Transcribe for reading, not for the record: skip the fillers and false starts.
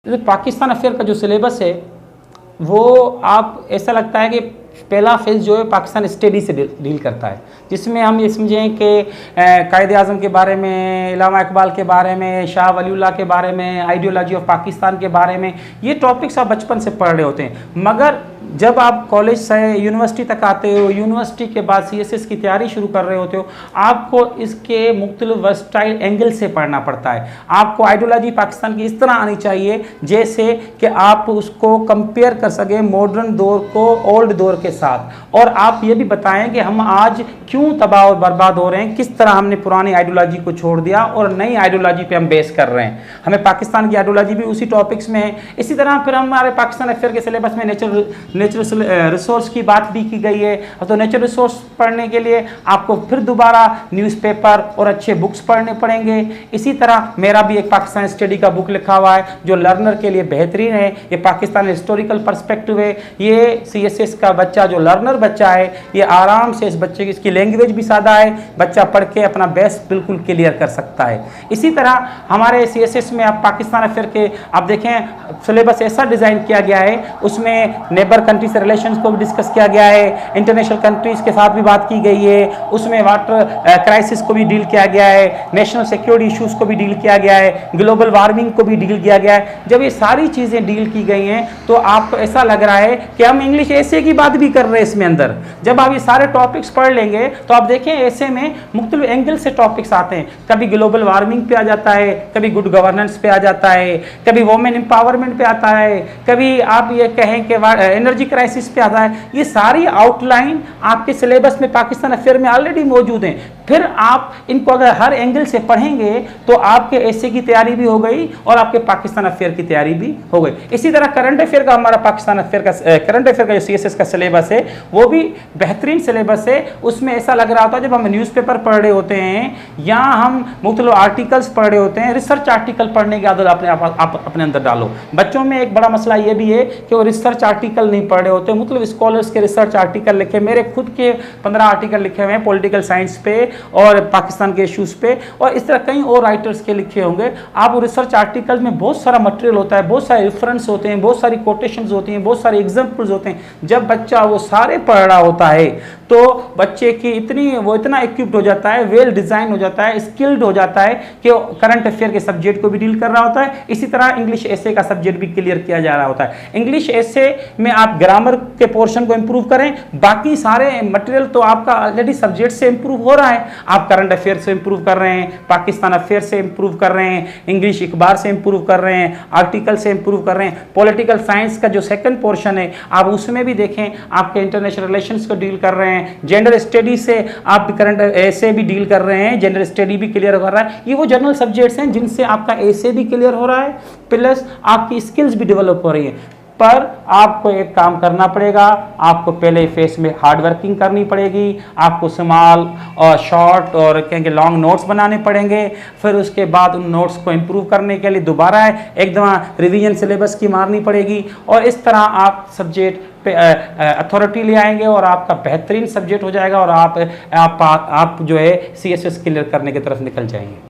जैसे पाकिस्तान अफेयर का जो सिलेबस है वो आप ऐसा लगता है कि पहला फेज़ जो है पाकिस्तान स्टडी से डील करता है, जिसमें हम ये समझें कि कायद आज़म के बारे में, इलामा इकबाल के बारे में, शाह वलीउल्लाह के बारे में, आइडियोलॉजी ऑफ पाकिस्तान के बारे में, ये टॉपिक्स आप बचपन से पढ़ रहे होते हैं। मगर जब आप कॉलेज से यूनिवर्सिटी तक आते हो, यूनिवर्सिटी के बाद सीएसएस की तैयारी शुरू कर रहे होते हो, आपको इसके मुख्तलिफ वर्सटाइल एंगल से पढ़ना पड़ता है। आपको आइडियोलॉजी पाकिस्तान की इस तरह आनी चाहिए जैसे कि आप उसको कंपेयर कर सकें मॉडर्न दौर को ओल्ड दौर के साथ, और आप ये भी बताएं कि हम आज क्यों तबाह और बर्बाद हो रहे हैं, किस तरह हमने पुरानी आइडियोलॉजी को छोड़ दिया और नई आइडियोलॉजी पे हम बेस कर रहे हैं। हमें पाकिस्तान की आइडियोलॉजी भी उसी टॉपिक्स में है। इसी तरह फिर हमारे पाकिस्तान अफेयर के सिलेबस में नेचुरल रिसोर्स की बात भी की गई है। तो नेचुरल रिसोर्स पढ़ने के लिए आपको फिर दोबारा न्यूज़पेपर और अच्छे बुक्स पढ़ने पड़ेंगे। इसी तरह मेरा भी एक पाकिस्तान स्टडी का बुक लिखा हुआ है जो लर्नर के लिए बेहतरीन है। ये पाकिस्तान हिस्टोरिकल पर्सपेक्टिव है। ये सीएसएस का बच्चा जो लर्नर बच्चा है, ये आराम से इस बच्चे की, इसकी लैंग्वेज भी सादा है, बच्चा पढ़ के अपना बेस्ट बिल्कुल क्लियर कर सकता है। इसी तरह हमारे सीएसएस में आप पाकिस्तान अफेयर के आप देखें सिलेबस ऐसा डिज़ाइन किया गया है, उसमें नेबर कंट्री से रिलेशंस को भी डिस्कस किया गया है, इंटरनेशनल कंट्रीज के साथ भी बात की गई है, उसमें वाटर क्राइसिस को भी डील किया गया है, नेशनल सिक्योरिटी इश्यूज को भी डील किया गया है, ग्लोबल वार्मिंग को भी डील किया गया है। जब ये सारी चीज़ें डील की गई हैं तो आपको ऐसा लग रहा है कि हम इंग्लिश ऐसे की बात भी कर रहे हैं इसमें अंदर। जब आप ये सारे टॉपिक्स पढ़ लेंगे तो आप देखें ऐसे में मुख्तलिफ एंगल से टॉपिक्स आते हैं। कभी ग्लोबल वार्मिंग पे आ जाता है, कभी गुड गवर्नेंस पे आ जाता है, कभी वोमेन एम्पावरमेंट पे आता है, कभी आप ये कहें कि एनर्जी क्राइसिस पे आता है। ये सारी आउटलाइन आपके सिलेबस में पाकिस्तान अफेयर में ऑलरेडी मौजूद हैं। फिर आप इनको अगर हर एंगल से पढ़ेंगे तो आपके ऐसे की तैयारी भी हो गई और आपके पाकिस्तान अफेयर की तैयारी भी हो गई। इसी तरह करंट अफेयर का हमारा पाकिस्तान अफेयर का करंट अफेयर का जो सीएसएस का सिलेबस है वो भी बेहतरीन सिलेबस है। उसमें ऐसा लग रहा होता है जब हम न्यूज़पेपर पढ़ रहे होते हैं या हम मुख्तलिफ आर्टिकल्स पढ़ रहे होते हैं, रिसर्च आर्टिकल पढ़ने की आदत आप अपने अंदर डालो। बच्चों में एक बड़ा मसला ये भी है कि वो रिसर्च आर्टिकल नहीं पढ़ रहे होते, मुख्तलिफ स्कॉलर्स के रिसर्च आर्टिकल लिखे, मेरे खुद के 15 आर्टिकल लिखे हुए हैं पॉलिटिकल साइंस पे और पाकिस्तान के इश्यूज पे, और इस तरह कई और राइटर्स के लिखे होंगे। आप वो रिसर्च आर्टिकल में बहुत सारा मटेरियल होता है, बहुत सारे रेफरेंस होते हैं, बहुत सारी कोटेशंस होती हैं, बहुत सारे एग्जांपल्स होते हैं। जब बच्चा वो सारे पढ़ रहा होता है तो बच्चे की इतना इक्विप्ड हो जाता है, वेल डिजाइन हो जाता है, स्किल्ड हो जाता है कि करंट अफेयर के सब्जेक्ट को भी डील कर रहा होता है। इसी तरह इंग्लिश एसे का सब्जेक्ट भी क्लियर किया जा रहा होता है। इंग्लिश एसे में आप ग्रामर के पोर्शन को इंप्रूव करें, बाकी सारे मटेरियल तो आपका ऑलरेडी सब्जेक्ट से इंप्रूव हो रहा है। आप करंट अफेयर से इंप्रूव कर रहे हैं, पाकिस्तान अफेयर से इंप्रूव कर रहे हैं, इंग्लिश इकबार से इंप्रूव कर रहे हैं, आर्टिकल से इंप्रूव कर रहे हैं। पॉलिटिकल साइंस का जो सेकंड पोर्शन है आप उसमें भी देखें आपके इंटरनेशनल रिलेशंस को डील कर रहे हैं। जेंडर स्टडी से आप करंट ऐसे भी डील कर रहे हैं, जेंडर स्टडी भी क्लियर कर रहा है। ये वो जनरल सब्जेक्ट्स हैं जिनसे आपका ऐसे भी क्लियर हो रहा है, प्लस आपकी स्किल्स भी डेवलप हो रही है। पर आपको एक काम करना पड़ेगा, आपको पहले फेस में हार्ड वर्किंग करनी पड़ेगी, आपको स्मॉल और शॉर्ट और कहेंगे लॉन्ग नोट्स बनाने पड़ेंगे। फिर उसके बाद उन नोट्स को इम्प्रूव करने के लिए दोबारा एक दफ़ा रिवीजन सिलेबस की मारनी पड़ेगी, और इस तरह आप सब्जेक्ट पे अथॉरिटी ले आएंगे और आपका बेहतरीन सब्जेक्ट हो जाएगा और आप जो है सीएसएस क्लियर करने की तरफ निकल जाएंगे।